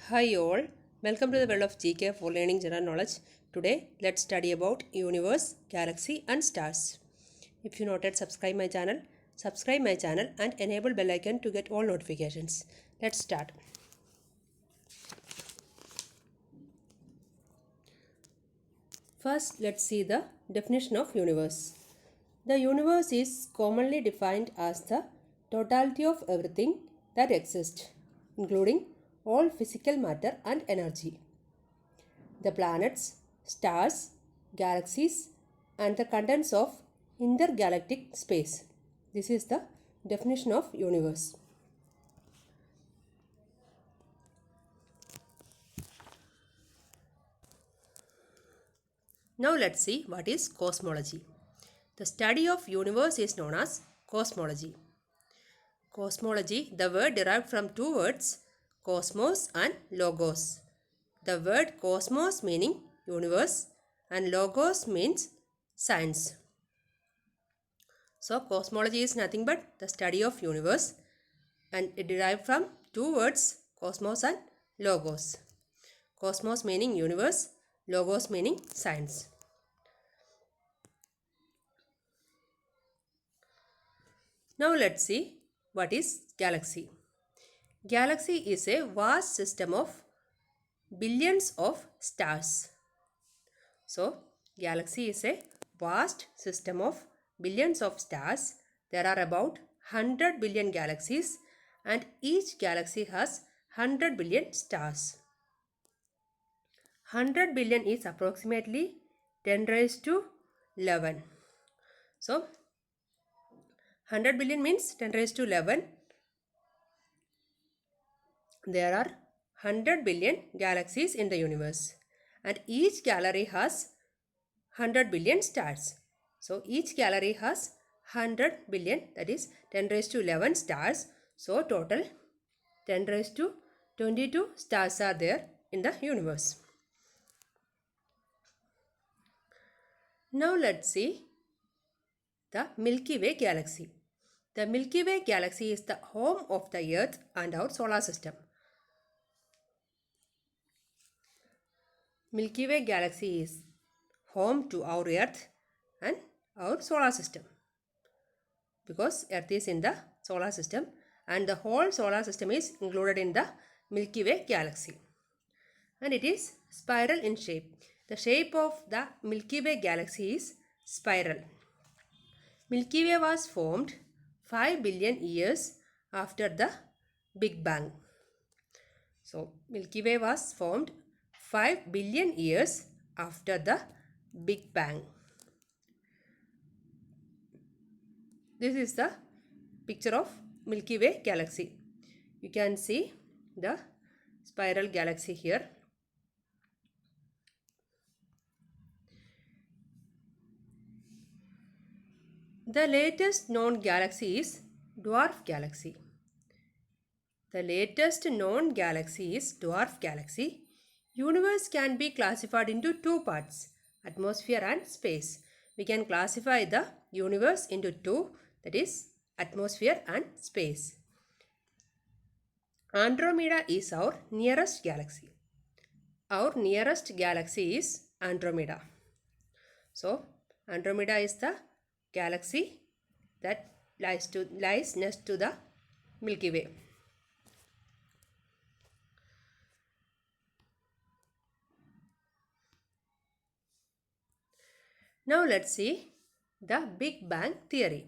Hi all, welcome to the world of GK for learning general knowledge. Today let's study about universe, galaxy and stars. If you not yet subscribe my channel and enable bell icon to get all notifications. Let's start. First let's see the definition of universe. The universe is commonly defined as the totality of everything that exists, including all physical matter and energy. The planets, stars, galaxies, and the contents of intergalactic space. This is the definition of universe. Now let's see what is cosmology. The study of universe is known as cosmology. Cosmology, the word derived from two words, cosmos and logos. The word cosmos meaning universe and logos means science. So cosmology is nothing but the study of universe and it derived from two words, cosmos and logos. Cosmos meaning universe, logos meaning science. Now let's see what is galaxy. Galaxy is a vast system of billions of stars. So galaxy is a vast system of billions of stars. There are about 100 billion galaxies and each galaxy has 100 billion stars. 100 billion is approximately 10 raised to 11. So 100 billion means 10 raised to 11. There are 100 billion galaxies in the universe and each galaxy has 100 billion stars. So each galaxy has 100 billion, that is 10 raised to 11 stars. So total 10 raised to 22 stars are there in the universe. Now let's see the Milky Way galaxy. The Milky Way galaxy is the home of the Earth and our solar system. Milky Way galaxy is home to our Earth and our solar system, because Earth is in the solar system and the whole solar system is included in the Milky Way galaxy, and it is spiral in shape. The shape of the Milky Way galaxy is spiral. Milky Way was formed 5 billion years after the Big Bang. So Milky Way was formed 5 billion years after the Big Bang. This is the picture of Milky Way galaxy. You can see the spiral galaxy here. The latest known galaxy is dwarf galaxy. The latest known galaxy is dwarf galaxy. Universe can be classified into two parts, atmosphere and space. We can classify the universe into two, that is atmosphere and space. Andromeda is our nearest galaxy. Our nearest galaxy is Andromeda. So Andromeda is the galaxy that lies next to the Milky Way. Now let's see the Big Bang theory.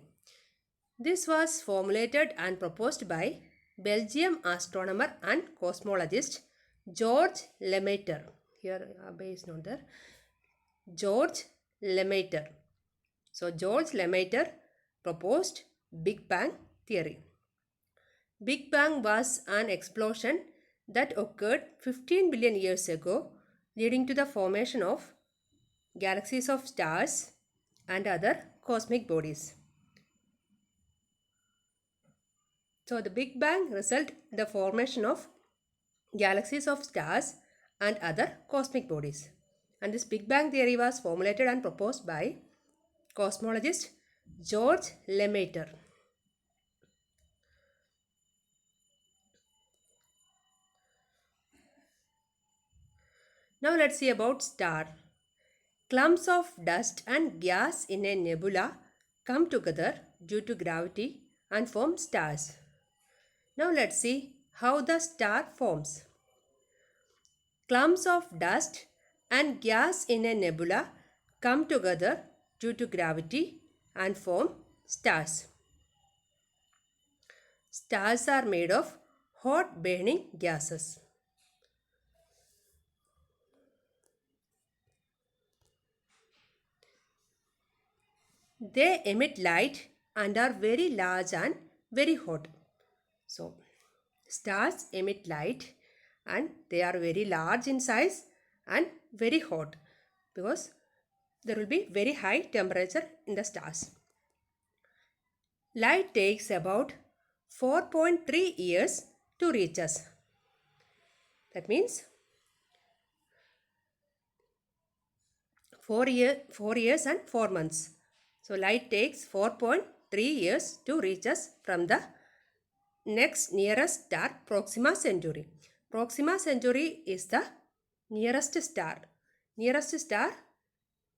This was formulated and proposed by Belgium astronomer and cosmologist George Lemaitre. Here Abbe is not there. George Lemaitre. So George Lemaitre proposed Big Bang theory. Big Bang was an explosion that occurred 15 billion years ago, leading to the formation of galaxies of stars and other cosmic bodies. So the Big Bang resulted in the formation of galaxies of stars and other cosmic bodies. And this Big Bang theory was formulated and proposed by cosmologist George Lemaitre. Now let's see about star. Clumps of dust and gas in a nebula come together due to gravity and form stars. Now let's see how the star forms. Clumps of dust and gas in a nebula come together due to gravity and form stars. Stars are made of hot burning gases. They emit light and are very large and very hot. So, stars emit light and they are very large in size and very hot because there will be very high temperature in the stars. Light takes about 4.3 years to reach us. That means 4 years and 4 months. So light takes 4.3 years to reach us from the next nearest star, Proxima Centauri. Proxima Centauri is the nearest star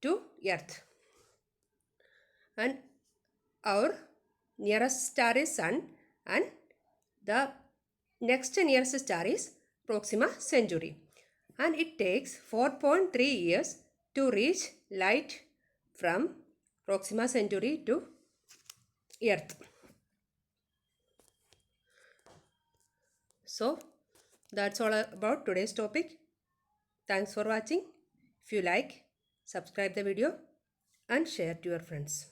to Earth. And our nearest star is Sun and the next nearest star is Proxima Centauri. And it takes 4.3 years to reach light from Proxima Centauri to Earth. So that's all about today's topic. Thanks for watching. If you like, subscribe the video and share to your friends.